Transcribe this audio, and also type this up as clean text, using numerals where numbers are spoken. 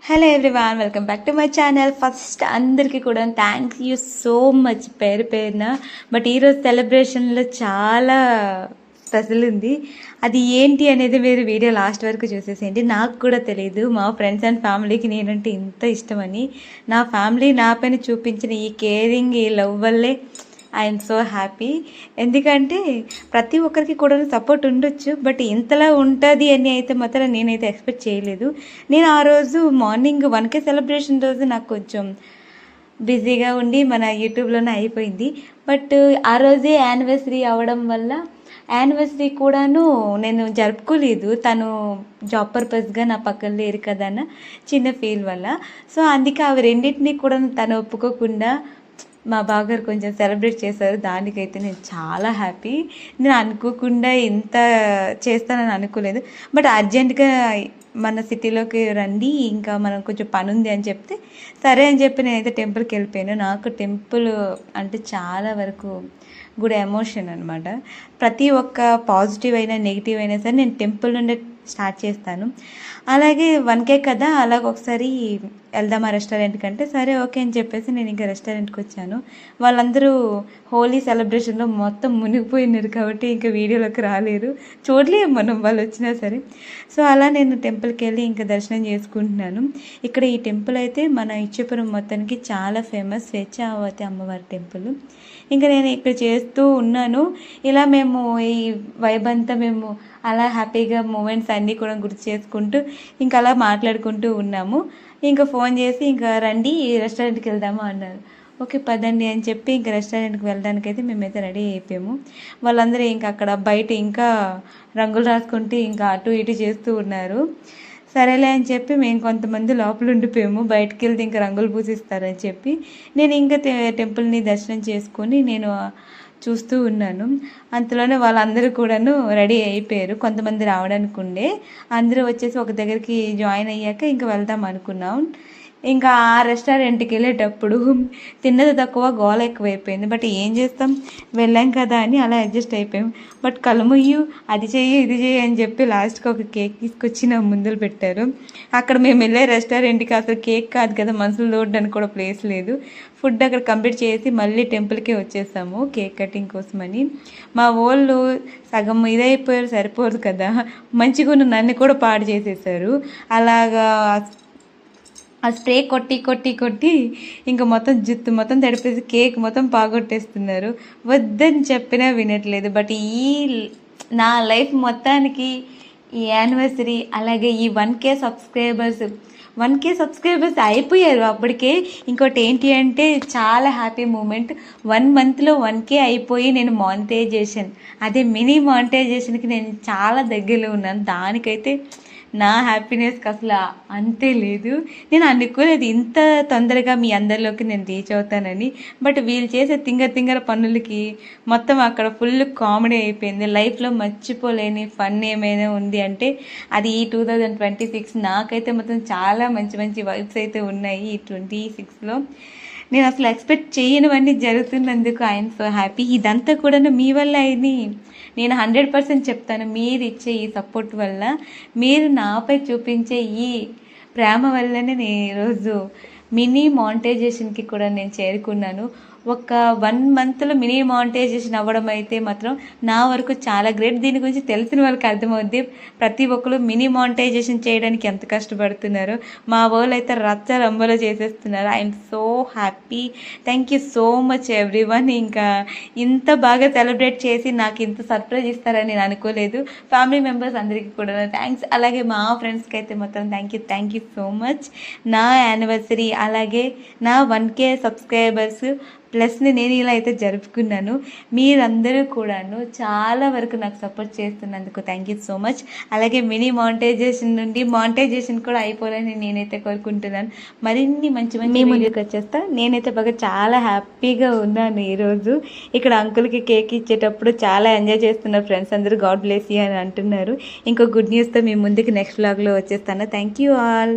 Hello everyone, welcome back to my channel. First అందరికీ కూడా thank you so much పేరు పేరున. బట్ ఈరోజు సెలబ్రేషన్లో చాలా స్పెషల్ ఉంది. అది ఏంటి అనేది మీరు వీడియో లాస్ట్ వరకు చూసేసేయండి. నాకు కూడా తెలియదు మా ఫ్రెండ్స్ అండ్ ఫ్యామిలీకి నేనంటే ఇంత ఇష్టమని. నా ఫ్యామిలీ నా పైన చూపించిన ఈ కేరింగ్, ఈ లవ్ వల్లే ఐఎమ్ సో హ్యాపీ. ఎందుకంటే ప్రతి ఒక్కరికి కూడా సపోర్ట్ ఉండొచ్చు, బట్ ఇంతలా ఉంటుంది అని అయితే మాత్రం నేనైతే ఎక్స్పెక్ట్ చేయలేదు. నేను ఆ రోజు మార్నింగ్ 1K సెలబ్రేషన్ రోజు నాకు కొంచెం బిజీగా ఉండి మన యూట్యూబ్లోనే అయిపోయింది. బట్ ఆ రోజే యానివర్సరీ అవ్వడం వల్ల యానివర్సరీ కూడాను నేను జరుపుకోలేదు. తను జాబ్ పర్పస్గా నా పక్కన లేరు కదా అన్న చిన్న ఫీల్ వల్ల. సో అందుకే అవి రెండింటినీ కూడా తను ఒప్పుకోకుండా మా బావగారు కొంచెం సెలబ్రేట్ చేశారు. దానికైతే నేను చాలా హ్యాపీ. నేను అనుకోకుండా ఇంత చేస్తానని అనుకోలేదు. బట్ అర్జెంటుగా మన సిటీలోకి రండి, ఇంకా మనం కొంచెం పని ఉంది అని చెప్తే సరే అని చెప్పి నేనైతే టెంపుల్కి వెళ్ళిపోయాను. నాకు టెంపుల్ అంటే చాలా వరకు గుడ్ ఎమోషన్ అనమాట. ప్రతి ఒక్క పాజిటివ్ అయినా నెగిటివ్ అయినా సరే నేను టెంపుల్ నుండే స్టార్ట్ చేస్తాను. అలాగే 1K కదా, అలాగ ఒకసారి వెళ్దామా రెస్టారెంట్కి అంటే సరే ఓకే అని చెప్పేసి నేను ఇంకా రెస్టారెంట్కి వచ్చాను. వాళ్ళందరూ హోలీ సెలబ్రేషన్లో మొత్తం మునిగిపోయినారు కాబట్టి ఇంకా వీడియోలోకి రాలేరు, చూడలేము మనం వాళ్ళు వచ్చినా సరే. సో అలా నేను టెంపుల్కి వెళ్ళి ఇంకా దర్శనం చేసుకుంటున్నాను. ఇక్కడ ఈ టెంపుల్ అయితే మన ఇచ్చాపురం మొత్తానికి చాలా ఫేమస్, స్వేచ్ఛావతి అమ్మవారి టెంపుల్. ఇంకా నేను ఇక్కడ చేస్తూ ఉన్నాను. ఇలా మేము ఈ వైబ్ అంతా మేము అలా హ్యాపీగా మూమెంట్స్ అన్నీ కూడా గుర్తు చేసుకుంటూ ఇంకా అలా మాట్లాడుకుంటూ ఉన్నాము. ఇంకా ఫోన్ చేసి ఇంకా రండి రెస్టారెంట్కి వెళ్దాము అన్నారు. ఓకే పదండి అని చెప్పి ఇంకా రెస్టారెంట్కి వెళ్ళడానికి అయితే మేమైతే రెడీ అయిపోయాము. వాళ్ళందరూ ఇంకా అక్కడ బయట ఇంకా రంగులు రాసుకుంటూ ఇంకా అటు ఇటు చేస్తూ ఉన్నారు. సరేలే అని చెప్పి మేము కొంతమంది లోపల ఉండిపోయాము. బయటకు వెళ్తే ఇంకా రంగులు పూసిస్తారని చెప్పి నేను ఇంకా టెంపుల్ని దర్శనం చేసుకొని నేను చూస్తూ ఉన్నాను. అంతలోనే వాళ్ళందరూ కూడాను రెడీ అయిపోయారు. కొంతమంది రావడానికి ఉండే అందరూ వచ్చేసి ఒక దగ్గరికి జాయిన్ అయ్యాక ఇంకా వెళ్దాం అనుకున్నాం. ఇంకా ఆ రెస్టారెంట్కి వెళ్ళేటప్పుడు తిన్నది తక్కువ, గోల ఎక్కువైపోయింది. బట్ ఏం చేస్తాం, వెళ్ళాం కదా అని అలా అడ్జస్ట్ అయిపోయాం. బట్ కలుముయ్యు అది చెయ్యి ఇది చెయ్యి అని చెప్పి లాస్ట్కి ఒక కేక్ తీసుకొచ్చి నా ముందలు పెట్టారు. అక్కడ మేము వెళ్ళే రెస్టారెంట్కి అసలు కేక్ కాదు కదా, మనుషులు లోడ్డానికి కూడా ప్లేస్ లేదు. ఫుడ్ అక్కడ కంప్లీట్ చేసి మళ్ళీ టెంపుల్కే వచ్చేసాము కేక్ కటింగ్ కోసమని. మా వాళ్ళు సగం ఇదైపోయారు, సరిపోదు కదా, మంచిగా ఉన్న నన్ను కూడా పాడు చేసేసారు. అలాగా ఆ స్ప్రే కొట్టి కొట్టి కొట్టి ఇంకా మొత్తం జుత్తు మొత్తం తడిపేసి కేక్ మొత్తం పాగొట్టేస్తున్నారు. వద్దని చెప్పినా వినట్లేదు. బట్ ఈ నా లైఫ్ మొత్తానికి ఈ యానివర్సరీ అలాగే ఈ 1K సబ్స్క్రైబర్స్ అయిపోయారు అప్పటికే. ఇంకోటి ఏంటి అంటే చాలా హ్యాపీ మూమెంట్. 1 మంత్లో 1K అయిపోయి నేను మానిటైజేషన్, అదే మినీ మానిటైజేషన్కి నేను చాలా దగ్గరలో ఉన్నాను. దానికైతే నా హ్యాపీనెస్కి అసలు అంతే లేదు. నేను అనుకోలేదు ఇంత తొందరగా మీ అందరిలోకి నేను రీచ్ అవుతానని. బట్ వీళ్ళు చేసే తింగర పనులకి మొత్తం అక్కడ ఫుల్ కామెడీ అయిపోయింది. లైఫ్లో మర్చిపోలేని ఫన్ ఏమైనా ఉంది అంటే అది ఈ 2026. నాకైతే మొత్తం చాలా మంచి మంచి వైబ్స్ అయితే ఉన్నాయి ఈ 26లో. నేను అసలు ఎక్స్పెక్ట్ చేయనివన్నీ జరుగుతున్నందుకు ఐఎమ్ సో హ్యాపీ. ఇదంతా కూడా మీ వల్ల అయింది నేను 100% చెప్తాను. మీరు ఇచ్చే ఈ సపోర్ట్ వల్ల, మీరు నాపై చూపించే ఈ ప్రేమ వల్లనే నేను ఈరోజు మినీ మానిటైజేషన్కి కూడా నేను చేరుకున్నాను. ఒక 1 మంత్లో మినీ మానిటైజేషన్ అవ్వడం అయితే మాత్రం నా వరకు చాలా గ్రేట్. దీని గురించి తెలిసిన వాళ్ళకి అర్థమవుద్ది ప్రతి ఒక్కరు మినీ మానిటైజేషన్ చేయడానికి ఎంత కష్టపడుతున్నారో. మా వాళ్ళు అయితే రచ్చ రంబలో చేసేస్తున్నారు. I'm so happy. Thank you so much everyone. ఇంకా ఇంత బాగా సెలబ్రేట్ చేసి నాకు ఇంత సర్ప్రైజ్ ఇస్తారని నేను అనుకోలేదు. ఫ్యామిలీ మెంబర్స్ అందరికీ కూడా థ్యాంక్స్. అలాగే మా ఫ్రెండ్స్కి అయితే మొత్తం థ్యాంక్ యూ సో మచ్. నా యానివర్సరీ అలాగే నా 1K సబ్స్క్రైబర్స్ ప్లస్ని నేను ఇలా అయితే జరుపుకున్నాను. మీరందరూ కూడాను చాలా వరకు నాకు సపోర్ట్ చేస్తున్నందుకు థ్యాంక్ యూ సో మచ్. అలాగే మినీ మానిటైజేషన్ నుండి మానిటైజేషన్ కూడా అయిపోవాలని నేనైతే కోరుకుంటున్నాను. మరిన్ని మంచి మంచి ముందుకు వచ్చేస్తా. నేనైతే బాగా చాలా హ్యాపీగా ఉన్నాను ఈరోజు. ఇక్కడ అంకుల్కి కేక్ ఇచ్చేటప్పుడు చాలా ఎంజాయ్ చేస్తున్నారు ఫ్రెండ్స్ అందరూ. గాడ్ బ్లెస్ యూ అని అంటున్నారు. ఇంకో గుడ్ న్యూస్తో మీ ముందుకు నెక్స్ట్ వ్లాగ్లో వచ్చేస్తాను. Thank you all.